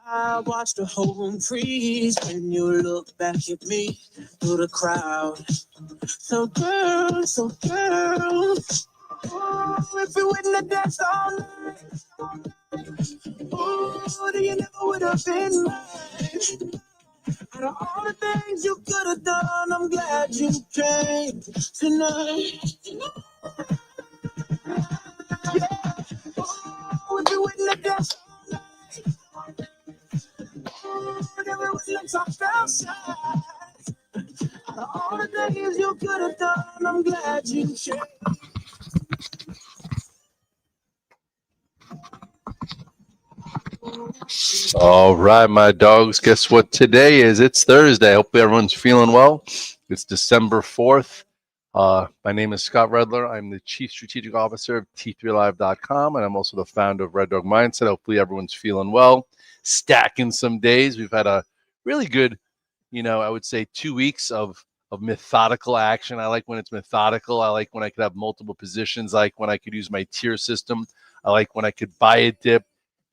I watched the whole room freeze when you look back at me through the crowd. So girl, oh, if we wouldn't have danced all night, oh, then you never would have been mine. Out of all the things you could have done, I'm glad you came tonight. Yeah. Oh, if you wouldn't have danced all night, oh, then we wouldn't have talked outside. Out of all the things you could have done, I'm glad you came. All right, my dogs. Guess what today is? It's Thursday. Hopefully everyone's feeling well. It's December 4th. My name is Scott Redler. I'm the Chief Strategic Officer of T3Live.com, and I'm also the founder of Red Dog Mindset. Hopefully everyone's feeling well. Stacking some days. We've had a really good, I would say 2 weeks of methodical action. I like when it's methodical. I like when I could have multiple positions. I like when I could use my tier system. I like when I could buy a dip,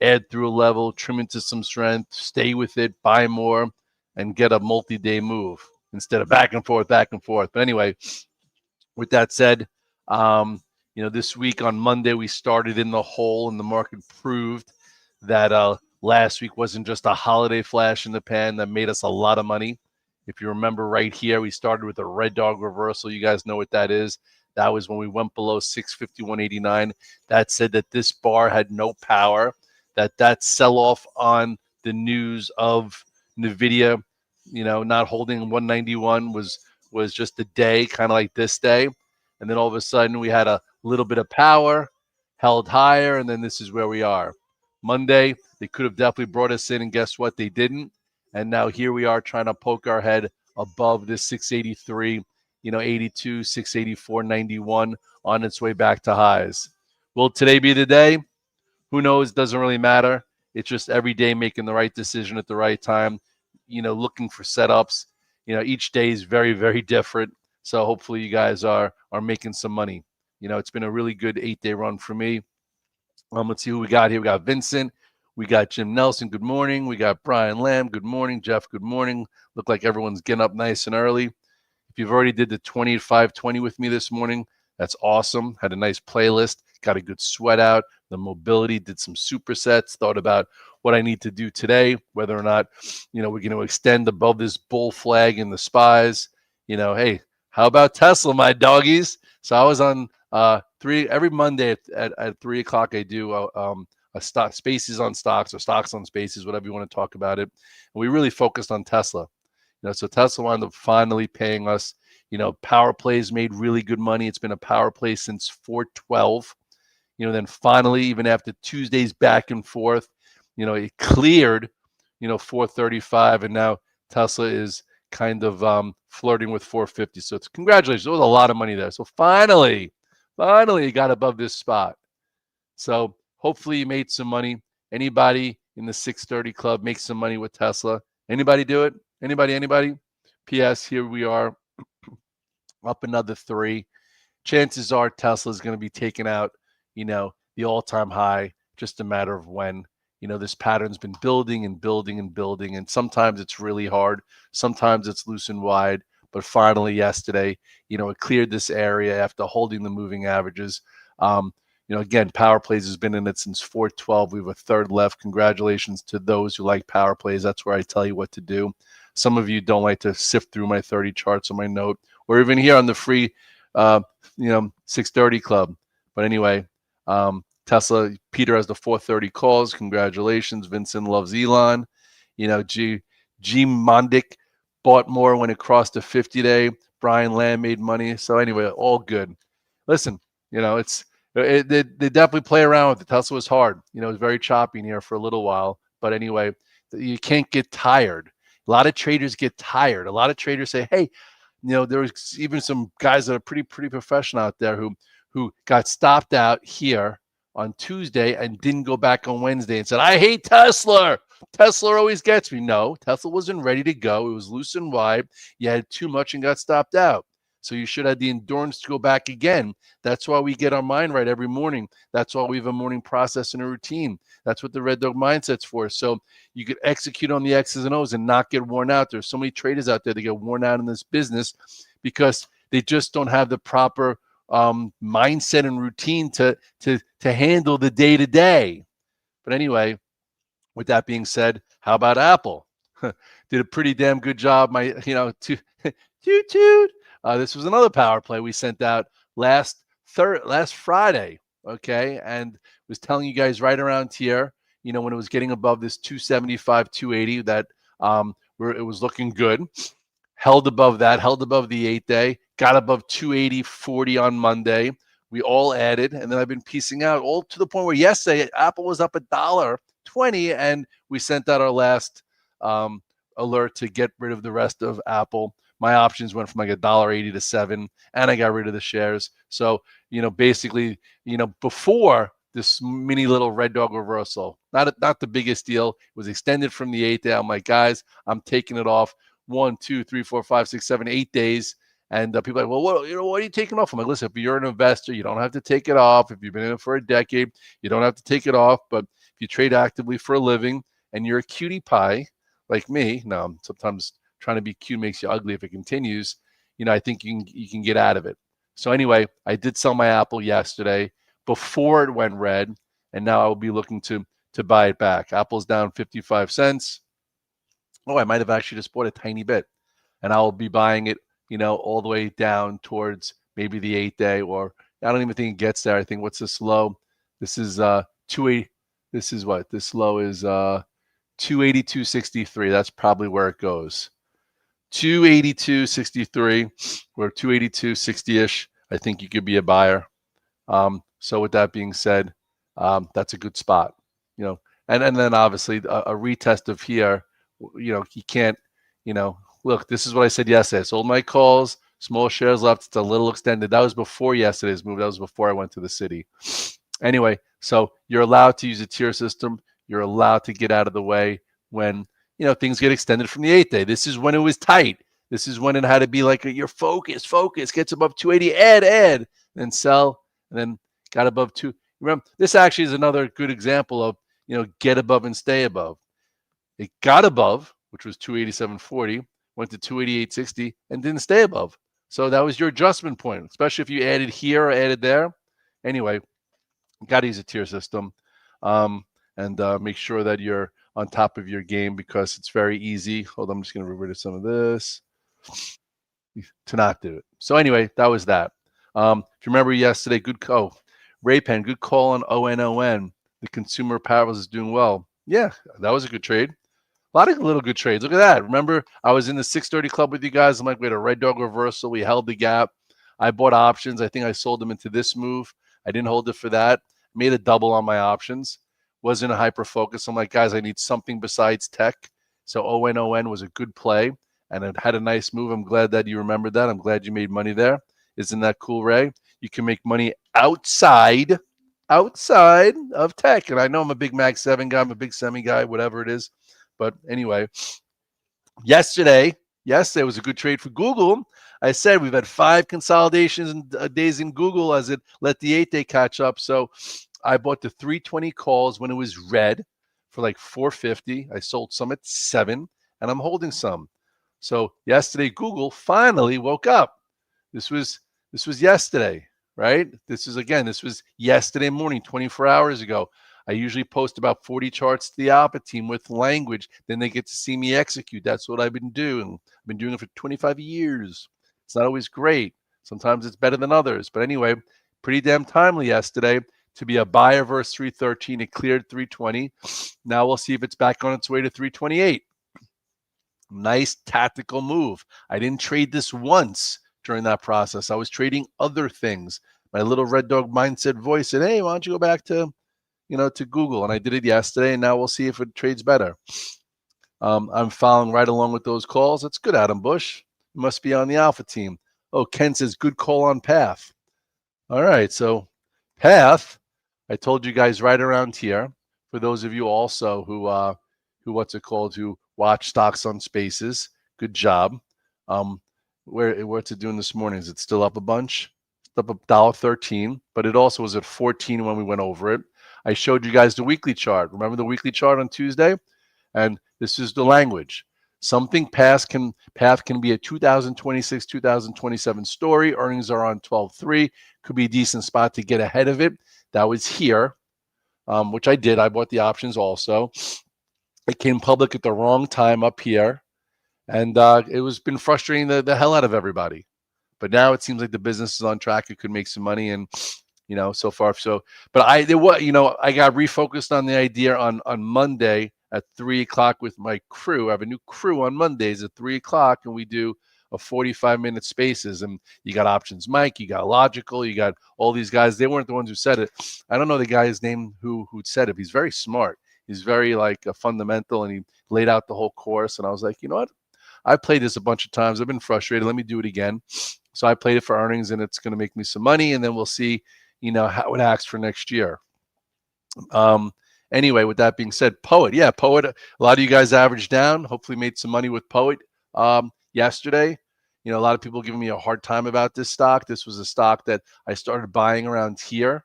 add through a level, trim into some strength, stay with it, buy more, and get a multi-day move instead of back and forth, back and forth. But anyway, with that said, this week on Monday, we started in the hole, and the market proved that last week wasn't just a holiday flash in the pan that made us a lot of money. If you remember right here, we started with a red dog reversal. You guys know what that is. That was when we went below 651.89. That said that this bar had no power, that sell-off on the news of NVIDIA, not holding 191 was just a day, kind of like this day. And then all of a sudden we had a little bit of power, held higher, and then this is where we are. Monday, they could have definitely brought us in, and guess what? They didn't. And now here we are trying to poke our head above this 683, 82, 684.91 on its way back to highs. Will today be the day? Who knows? Doesn't really matter. It's just every day making the right decision at the right time, looking for setups. Each day is very, very different. So hopefully you guys are making some money. It's been a really good 8-day run for me. Let's see who we got here. We got Vincent. We got Jim Nelson. Good morning. We got Brian Lamb. Good morning. Jeff, good morning. Look like everyone's getting up nice and early. If you've already did the 20 at 520 with me this morning, that's awesome. Had a nice playlist. Got a good sweat out. The mobility, did some supersets, thought about what I need to do today, whether or not, we're going to extend above this bull flag in the spies. Hey, how about Tesla, my doggies? So I was on every Monday at 3 o'clock. I do a stock spaces on stocks or stocks on spaces, whatever you want to talk about it. And we really focused on Tesla. So Tesla wound up finally paying us. Power plays made really good money. It's been a power play since 412. Then finally, even after Tuesday's back and forth, it cleared, 435, and now Tesla is kind of flirting with 450. So it's congratulations. There was a lot of money there. So finally, you got above this spot. So hopefully you made some money. Anybody in the 630 club make some money with Tesla? Anybody do it? Anybody? P.S. Here we are up another 3. Chances are Tesla is going to be taking out, the all-time high, just a matter of when. This pattern's been building and building and building, and sometimes it's really hard. Sometimes it's loose and wide, but finally yesterday, it cleared this area after holding the moving averages. Again, power plays has been in it since 412. We have a third left. Congratulations to those who like power plays. That's where I tell you what to do. Some of you don't like to sift through my 30 charts on my note, or even here on the free, 630 club. But anyway, Tesla, Peter has the 430 calls. Congratulations. Vincent loves Elon. G Mondic bought more when it crossed the 50-day. Brian Lamb made money. So anyway, all good. Listen, they definitely play around with it. Tesla was hard. It was very choppy in here for a little while. But anyway, you can't get tired. A lot of traders get tired. A lot of traders say, hey, there's even some guys that are pretty professional out there who got stopped out here on Tuesday and didn't go back on Wednesday and said, I hate Tesla. Tesla always gets me. No, Tesla wasn't ready to go. It was loose and wide. You had too much and got stopped out. So you should have the endurance to go back again. That's why we get our mind right every morning. That's why we have a morning process and a routine. That's what the Red Dog Mindset's for. So you could execute on the X's and O's and not get worn out. There's so many traders out there that get worn out in this business because they just don't have the proper mindset and routine to handle the day to day. But anyway, with that being said, how about Apple? Did a pretty damn good job. Toot toot. This was another power play we sent out last Friday. Okay, and was telling you guys right around here, when it was getting above this 275, 280, that where it was looking good. Held above that, held above the 8-day, got above 280.40 on Monday. We all added, and then I've been piecing out all to the point where yesterday Apple was up $1.20, and we sent out our last alert to get rid of the rest of Apple. My options went from like $1.80 to $7, and I got rid of the shares. So, basically, before this mini little red dog reversal, not the biggest deal. It was extended from the 8-day. I'm like, guys, I'm taking it off 1, 2, 3, 4, 5, 6, 7, 8 days. And people are like, well, what are you taking off? I'm like, listen, if you're an investor, you don't have to take it off. If you've been in it for a decade, you don't have to take it off. But if you trade actively for a living and you're a cutie pie like me, now sometimes trying to be cute makes you ugly if it continues, I think you can get out of it. So anyway, I did sell my Apple yesterday before it went red, and now I will be looking to buy it back. Apple's down 55 cents. Oh, I might have actually just bought a tiny bit, and I'll be buying it, all the way down towards maybe the 8-day, or I don't even think it gets there. I think what's this low? This is 280. This is what this low is 282.63. That's probably where it goes. 282.63 or 282.60-ish. I think you could be a buyer. So with that being said, that's a good spot. And then obviously a retest of here. You can't. Look, this is what I said yesterday. I sold my calls, small shares left. It's a little extended. That was before yesterday's move. That was before I went to the city. Anyway, so you're allowed to use a tier system. You're allowed to get out of the way when, things get extended from the 8-day. This is when it was tight. This is when it had to be like your focus, gets above 280, add, then sell, and then got above 2. Remember, this actually is another good example of, get above and stay above. It got above, which was 287.40, went to 288.60, and didn't stay above. So that was your adjustment point, especially if you added here or added there. Anyway, got to use a tier system, and make sure that you're on top of your game, because it's very easy. Hold on, I'm just going to get rid of some of this to not do it. So anyway, that was that. If you remember yesterday, Raypen, good call on ONON. The consumer apparel is doing well. Yeah, that was a good trade. A lot of little good trades. Look at that. Remember, I was in the 630 club with you guys. I'm like, we had a red dog reversal. We held the gap. I bought options. I think I sold them into this move. I didn't hold it for that. Made a double on my options. Wasn't a hyper focus. I'm like, guys, I need something besides tech. So ONON was a good play, and it had a nice move. I'm glad that you remembered that. I'm glad you made money there. Isn't that cool, Ray? You can make money outside of tech. And I know I'm a big Mag 7 guy. I'm a big semi guy, whatever it is. But anyway, yesterday was a good trade for Google. I said we've had 5 consolidations and days in Google as it let the 8-day catch up. So I bought the 320 calls when it was red for like 450. I sold some at 7, and I'm holding some. So yesterday, Google finally woke up. This was yesterday, right? This was yesterday morning, 24 hours ago. I usually post about 40 charts to the Alpha team with language. Then they get to see me execute. That's what I've been doing. I've been doing it for 25 years. It's not always great. Sometimes it's better than others. But anyway, pretty damn timely yesterday to be a buyer versus 313. It cleared 320. Now we'll see if it's back on its way to 328. Nice tactical move. I didn't trade this once during that process. I was trading other things. My little red dog mindset voice said, hey, why don't you go back to Google? And I did it yesterday, and now we'll see if it trades better. I'm following right along with those calls. That's good, Adam Bush. You must be on the Alpha team. Oh, Ken says, good call on Path. All right, so Path, I told you guys right around here. For those of you also who watch stocks on Spaces, good job. what's it doing this morning? Is it still up a bunch? It's up $1.13, but it also was at 14 when we went over it. I showed you guys the weekly chart. Remember the weekly chart on Tuesday? And this is the language. Something path can be a 2026, 2027 story. Earnings are on 12.3. Could be a decent spot to get ahead of it. That was here, which I did. I bought the options also. It came public at the wrong time up here, and it was been frustrating the hell out of everybody. But now it seems like the business is on track. It could make some money, and so far so. But I got refocused on the idea on Monday at 3 o'clock with my crew. I have a new crew on Mondays at 3 o'clock, and we do a 45-minute spaces. And you got Options Mike, you got Logical, you got all these guys. They weren't the ones who said it. I don't know the guy's name who said it. He's very smart. He's very like a fundamental, and he laid out the whole course. And I was like, you know what? I played this a bunch of times. I've been frustrated. Let me do it again. So I played it for earnings, and it's going to make me some money, and then we'll see, how it acts for next year. Anyway, with that being said, Poet. Yeah, Poet. A lot of you guys averaged down. Hopefully made some money with Poet yesterday. A lot of people giving me a hard time about this stock. This was a stock that I started buying around here,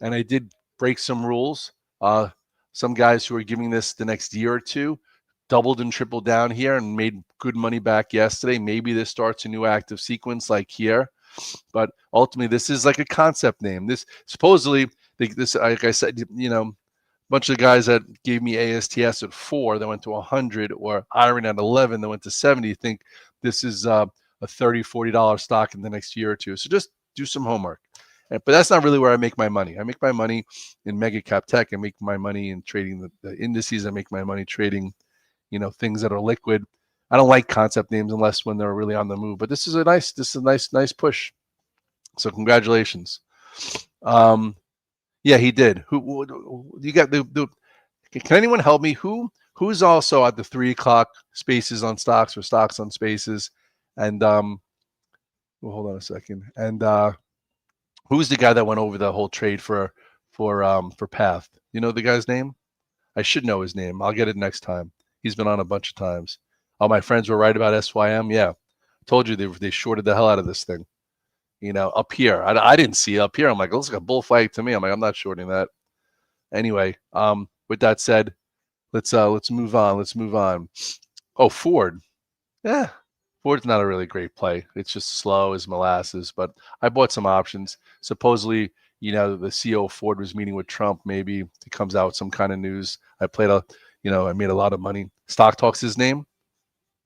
and I did break some rules. Some guys who are giving this the next year or two doubled and tripled down here and made good money back yesterday. Maybe this starts a new active sequence like here. But ultimately, this is like a concept name. This supposedly, this like I said, a bunch of guys that gave me ASTS at 4 that went to 100, or Iron at 11 that went to 70, think this is a $30, $40 stock in the next year or two. So just do some homework. But that's not really where I make my money. I make my money in mega cap tech. I make my money in trading the indices. I make my money trading, things that are liquid. I don't like concept names unless when they're really on the move. But this is a nice push. So congratulations. Yeah, he did. Who you got? Can anyone help me? Who's also at the 3 o'clock spaces on stocks or stocks on spaces? And well, hold on a second. And who's the guy that went over the whole trade for Path? You know the guy's name? I should know his name. I'll get it next time. He's been on a bunch of times. All my friends were right about SYM. Yeah, told you they shorted the hell out of this thing. Up here. I didn't see it up here. I'm like, it looks like a bull flag to me. I'm like, I'm not shorting that. Anyway, with that said, let's move on. Let's move on. Oh, Ford. Yeah, Ford's not a really great play. It's just slow as molasses. But I bought some options. Supposedly, the CEO of Ford was meeting with Trump. Maybe he comes out with some kind of news. I made a lot of money. Stock Talk's his name.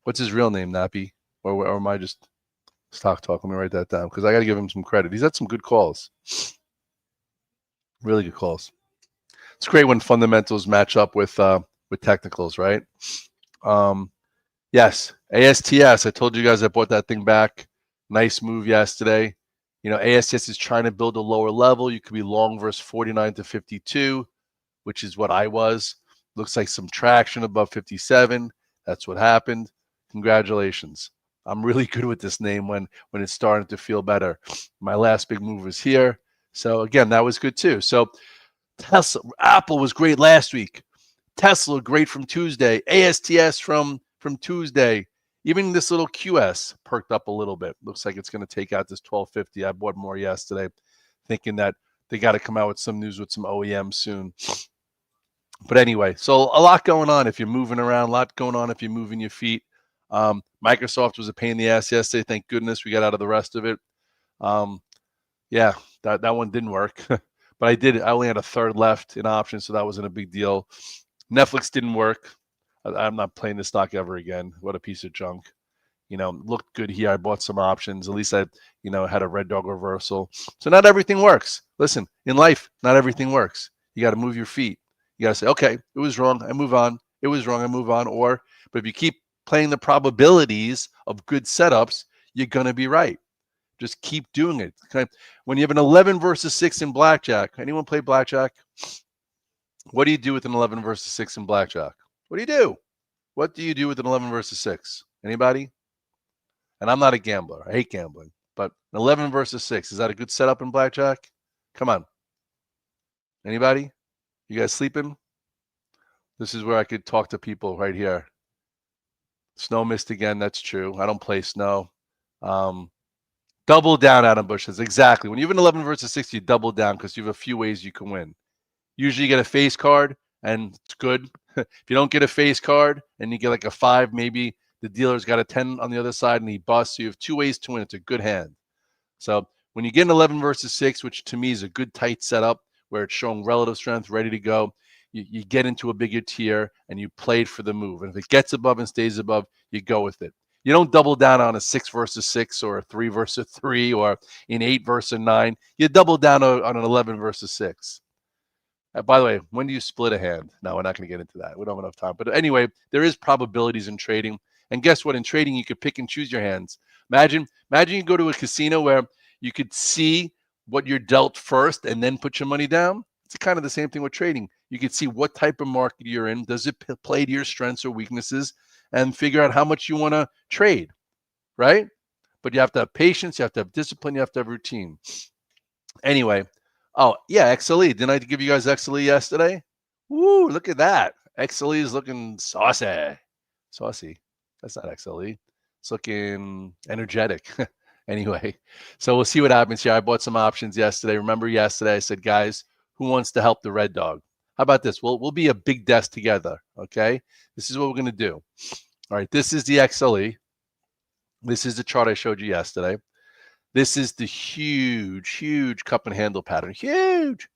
What's his real name, Nappy? Or am I just Stock Talk? Let me write that down because I got to give him some credit. He's had some good calls. Really good calls. It's great when fundamentals match up with technicals, right? Yes, ASTS. I told you guys I bought that thing back. Nice move yesterday. ASTS is trying to build a lower level. You could be long versus 49 to 52, which is what I was. Looks like some traction above 57. That's what happened. Congratulations. I'm really good with this name when it's starting to feel better. My last big move was here. So again, that was good too. So Tesla, Apple was great last week. Tesla great from Tuesday. ASTS from Tuesday. Even this little QS perked up a little bit. Looks like it's going to take out this 1250. I bought more yesterday, thinking that they got to come out with some news with some OEMs soon. But anyway, so a lot going on if you're moving around, a lot going on if you're moving your feet. Microsoft was a pain in the ass yesterday. Thank goodness we got out of the rest of it. Yeah, that one didn't work. But I only had a third left in options, so that wasn't a big deal. Netflix didn't work. I'm not playing this stock ever again. What a piece of junk. Looked good here. I bought some options. At least I, had a red dog reversal. So not everything works. Listen, in life, not everything works. You got to move your feet. You got to say, okay, it was wrong. I move on. It was wrong. I move on. But if you keep playing the probabilities of good setups, you're going to be right. Just keep doing it. Okay? When you have an 11 versus 6 in blackjack, anyone play blackjack? What do you do with an 11 versus 6 in blackjack? What do you do? What do you do with an 11 versus 6? Anybody? And I'm not a gambler. I hate gambling. But an 11 versus 6, is that a good setup in blackjack? Come on. Anybody? You guys sleeping? This is where I could talk to people right here. Snow missed again. That's true. I don't play snow. Um, double down, Adam Bush says. Exactly. When you have an 11 versus 6, you double down because you have a few ways you can win. Usually you get a face card, and it's good. If you don't get a face card and you get like a 5, maybe the dealer's got a 10 on the other side and he busts. So you have 2 ways to win. It's a good hand. So when you get an 11 versus 6, which to me is a good tight setup where it's showing relative strength, ready to go, you get into a bigger tier and you play it for the move. And if it gets above and stays above, you go with it. You don't double down on a 6 versus 6 or a 3 versus 3 or an 8 versus 9. You double down on an 11 versus 6. By the way, when do you split a hand? No, we're not going to get into that. We don't have enough time. But anyway, there is probabilities in trading. And guess what? In trading, you could pick and choose your hands. Imagine you go to a casino where you could see what you're dealt first and then put your money down. It's kind of the same thing with trading. You could see what type of market you're in. Does it play to your strengths or weaknesses? And figure out how much you want to trade, right? But you have to have patience. You have to have discipline. You have to have routine. Anyway, oh, yeah, XLE. Didn't I give you guys XLE yesterday? Woo, look at that. XLE is looking saucy. Saucy. That's not XLE. It's looking energetic. Anyway, so we'll see what happens here. I bought some options yesterday. Remember yesterday I said, guys, who wants to help the red dog? How about this? We'll be a big desk together, okay? This is what we're going to do. All right, this is the XLE. This is the chart I showed you yesterday. This is the huge cup and handle pattern. Huge.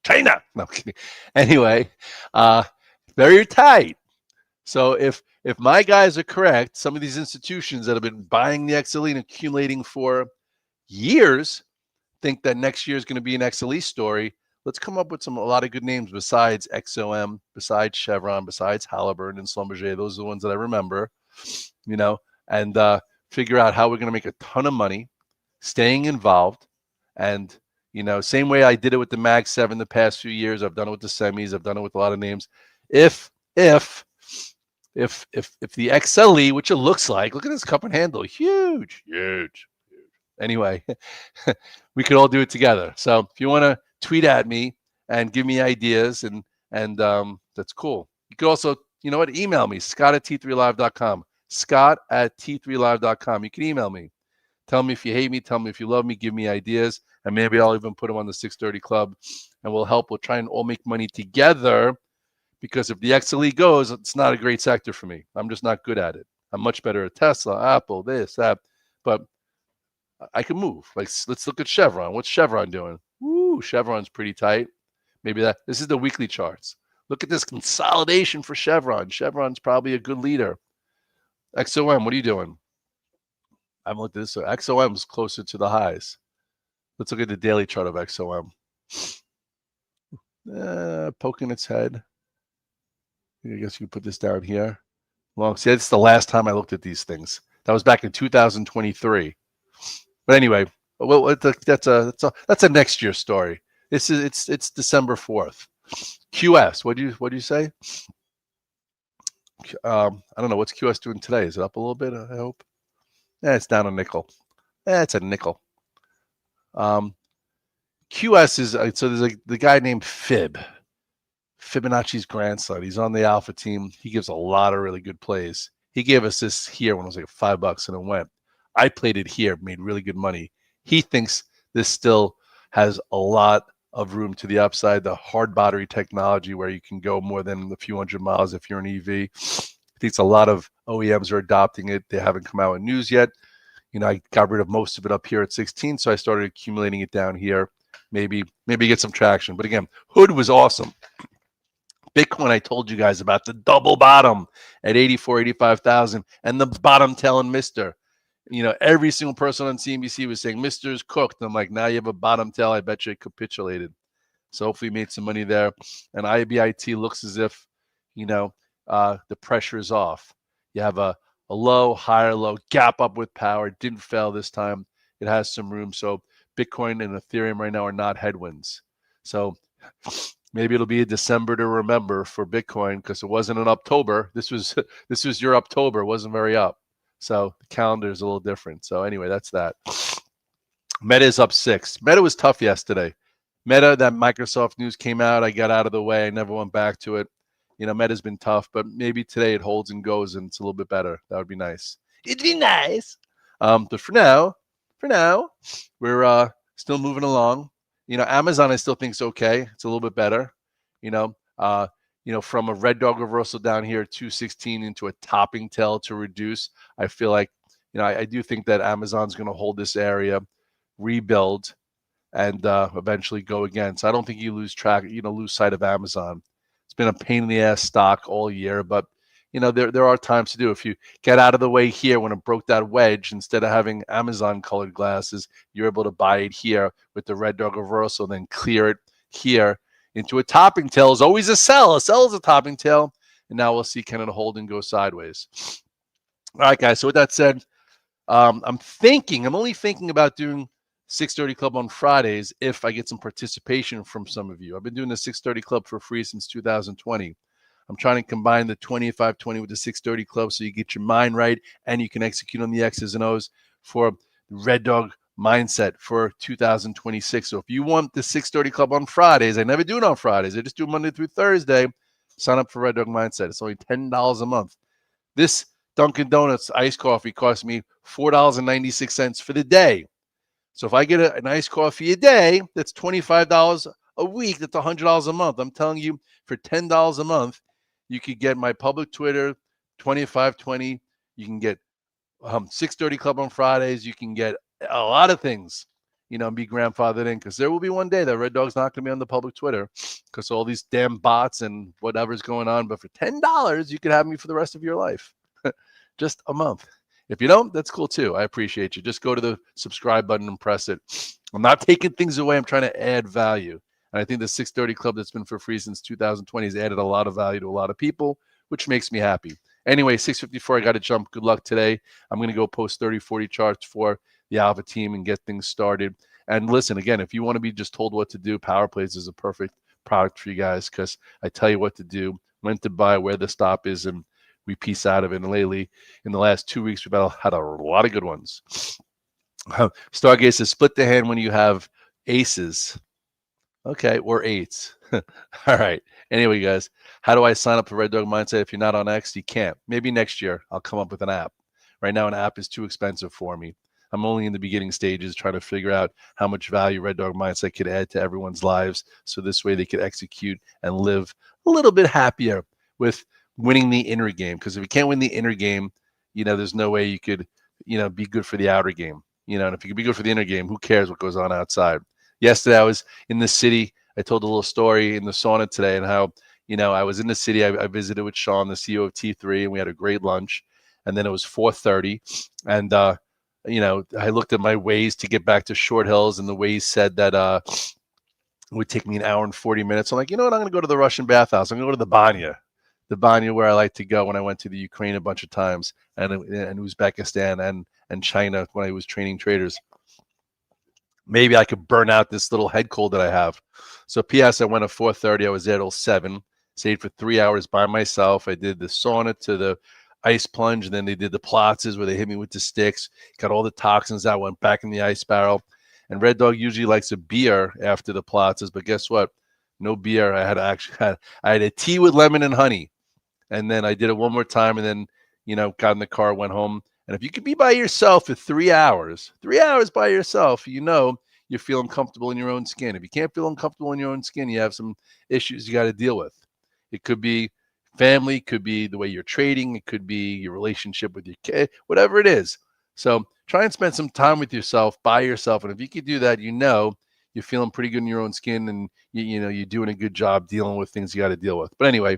China. No, I'm kidding. Anyway, very tight. So if my guys are correct, some of these institutions that have been buying the XLE and accumulating for years think that next year is going to be an XLE story. Let's come up with a lot of good names besides XOM, besides Chevron, besides Halliburton and Schlumberger. Those are the ones that I remember, and figure out how we're going to make a ton of money, staying involved. And, same way I did it with the Mag 7 the past few years. I've done it with the semis. I've done it with a lot of names. If the XLE, which it looks like, look at this cup and handle, huge. Anyway, we could all do it together. So if you want to tweet at me and give me ideas, and that's cool. You could also, email me, scott@t3live.com. scott@t3live.com. You can email me. Tell me if you hate me. Tell me if you love me. Give me ideas. And maybe I'll even put them on the 630 Club. And we'll try and all make money together. Because if the XLE goes, it's not a great sector for me. I'm just not good at it. I'm much better at Tesla, Apple, this, that. But I can move. Like, let's look at Chevron. What's Chevron doing? Woo, Chevron's pretty tight. Maybe this is the weekly charts. Look at this consolidation for Chevron. Chevron's probably a good leader. XOM, what are you doing? I haven't looked at this. XOM is closer to the highs. Let's look at the daily chart of XOM. Poking its head. I guess you can put this down here. See, that's the last time I looked at these things. That was back in 2023. But anyway, that's a next year story. It's December 4th. QS, what do you say? I don't know, what's QS doing today? Is it up a little bit? I hope. It's down a nickel. It's a nickel. QS is so there's the guy named Fibonacci's grandson. He's on the alpha team. He gives a lot of really good plays. He gave us this here when it was like $5 and it went. I played it here, made really good money. He thinks this still has a lot of room to the upside. The hard battery technology where you can go more than a few hundred miles if you're an EV. He thinks a lot of OEMs are adopting it. They haven't come out with news yet. I got rid of most of it up here at 16, so I started accumulating it down here. Maybe get some traction. But again, Hood was awesome. Bitcoin, I told you guys about the double bottom at 84, 85,000 and the bottom telling Mr. Every single person on CNBC was saying, Mr.'s cooked. I'm like, now you have a bottom tail. I bet you it capitulated. So hopefully made some money there. And IBIT looks as if, the pressure is off. You have a low, higher low, gap up with power. It didn't fail this time. It has some room. So Bitcoin and Ethereum right now are not headwinds. So maybe it'll be a December to remember for Bitcoin because it wasn't in October. This was your October. It wasn't very up. So the calendar is a little different. So anyway, that's that. Meta is up 6. Meta was tough yesterday. Meta, that Microsoft news came out. I got out of the way. I never went back to it. Meta's been tough, but maybe today it holds and goes and it's a little bit better. That would be nice. It'd be nice. But for now, we're still moving along. Amazon I still think is okay. It's a little bit better. You know, uh, from a red dog reversal down here, 216 into a topping tail to reduce. I feel like, I do think that Amazon's going to hold this area, rebuild, and eventually go again. So I don't think you lose track, lose sight of Amazon. It's been a pain in the ass stock all year, but there are times to do. If you get out of the way here when it broke that wedge, instead of having Amazon colored glasses, you're able to buy it here with the red dog reversal, then clear it here into a topping tail. Is always a sell. A sell is a topping tail, and now we'll see Canada hold and go sideways. All right, guys. So with that said, I'm only thinking about doing 6:30 Club on Fridays if I get some participation from some of you. I've been doing the 6:30 Club for free since 2020. I'm trying to combine the 25-20 with the 6:30 Club so you get your mind right and you can execute on the X's and O's for Red Dog mindset for 2026. So if you want the 6:30 Club on Fridays, I never do it on Fridays. I just do Monday through Thursday. Sign up for Red Dog Mindset. It's only $10 a month. This Dunkin' Donuts iced coffee cost me $4.96 for the day. So if I get an iced coffee a day, that's $25 a week. That's $100 a month. I'm telling you, for $10 a month, you could get my public Twitter, 25-20. You can get 6:30 Club on Fridays. You can get a lot of things, and be grandfathered in, because there will be one day that Red Dog's not going to be on the public Twitter because all these damn bots and whatever's going on. But for $10, you could have me for the rest of your life. Just a month. If you don't, that's cool too. I appreciate you. Just go to the subscribe button and press it. I'm not taking things away. I'm trying to add value. And I think the 6:30 Club that's been for free since 2020 has added a lot of value to a lot of people, which makes me happy. Anyway, 6:54, I got to jump. Good luck today. I'm going to go post 30, 40 charts for the Alpha team and get things started. And listen, again, if you want to be just told what to do, Power Plays is a perfect product for you guys, because I tell you what to do, when to buy, where the stop is, and we piece out of it. And lately, in the last 2 weeks, we've had a lot of good ones. Stargaze says, split the hand when you have aces. Okay, or eights. All right. Anyway, guys, how do I sign up for Red Dog Mindset? If you're not on X, you can't. Maybe next year I'll come up with an app. Right now, an app is too expensive for me. I'm only in the beginning stages trying to figure out how much value Red Dog Mindset could add to everyone's lives, so this way they could execute and live a little bit happier with winning the inner game. Because if you can't win the inner game, there's no way you could, be good for the outer game. And if you could be good for the inner game, who cares what goes on outside? Yesterday, I was in the city. I told a little story in the sauna today, and how, I was in the city. I visited with Sean, the CEO of T3, and we had a great lunch. And then it was 4:30, and I looked at my Waze to get back to Short Hills, and the Waze said that it would take me an hour and 40 minutes. I'm like, you know what? I'm going to go to the Russian bathhouse. I'm going to go to the Banya where I like to go when I went to the Ukraine a bunch of times, and Uzbekistan and China when I was training traders. Maybe I could burn out this little head cold that I have. So P.S. I went at 4:30. I was there till 7. Stayed for 3 hours by myself. I did the sauna to the ice plunge, and then they did the Platzes where they hit me with the sticks. Got all the toxins out, went back in the ice barrel. And Red Dog usually likes a beer after the Platzes, but guess what? No beer. I had a tea with lemon and honey. And then I did it one more time, and then, got in the car, went home. And if you could be by yourself for 3 hours by yourself, you're feeling comfortable in your own skin. If you can't feel uncomfortable in your own skin, you have some issues you got to deal with. It could be family, it could be the way you're trading, it could be your relationship with your kid, whatever it is. So try and spend some time with yourself, by yourself. And if you could do that, you're feeling pretty good in your own skin, and you're doing a good job dealing with things you got to deal with. But anyway,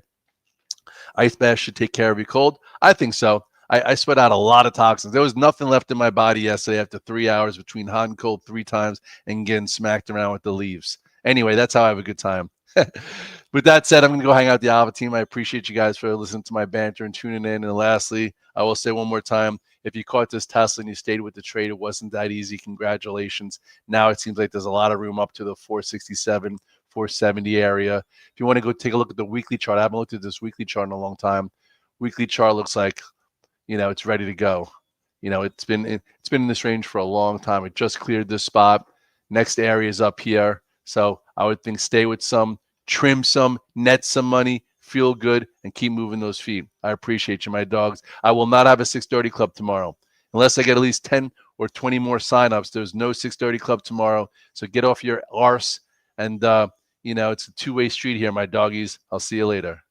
ice bath should take care of your cold. I think so. I sweat out a lot of toxins. There was nothing left in my body yesterday after 3 hours between hot and cold 3 times and getting smacked around with the leaves. Anyway, that's how I have a good time. With that said, I'm going to go hang out with the Alpha team. I appreciate you guys for listening to my banter and tuning in. And lastly, I will say one more time, if you caught this Tesla and you stayed with the trade, it wasn't that easy. Congratulations. Now it seems like there's a lot of room up to the 467, 470 area. If you want to go take a look at the weekly chart, I haven't looked at this weekly chart in a long time. Weekly chart looks like, it's ready to go. It's been in this range for a long time. It just cleared this spot. Next area is up here. So I would think stay with some, trim some, net some money, feel good, and keep moving those feet. I appreciate you, my dogs. I will not have a 6:30 club tomorrow. Unless I get at least 10 or 20 more signups, there's no 6:30 club tomorrow. So get off your arse. And, it's a two-way street here, my doggies. I'll see you later.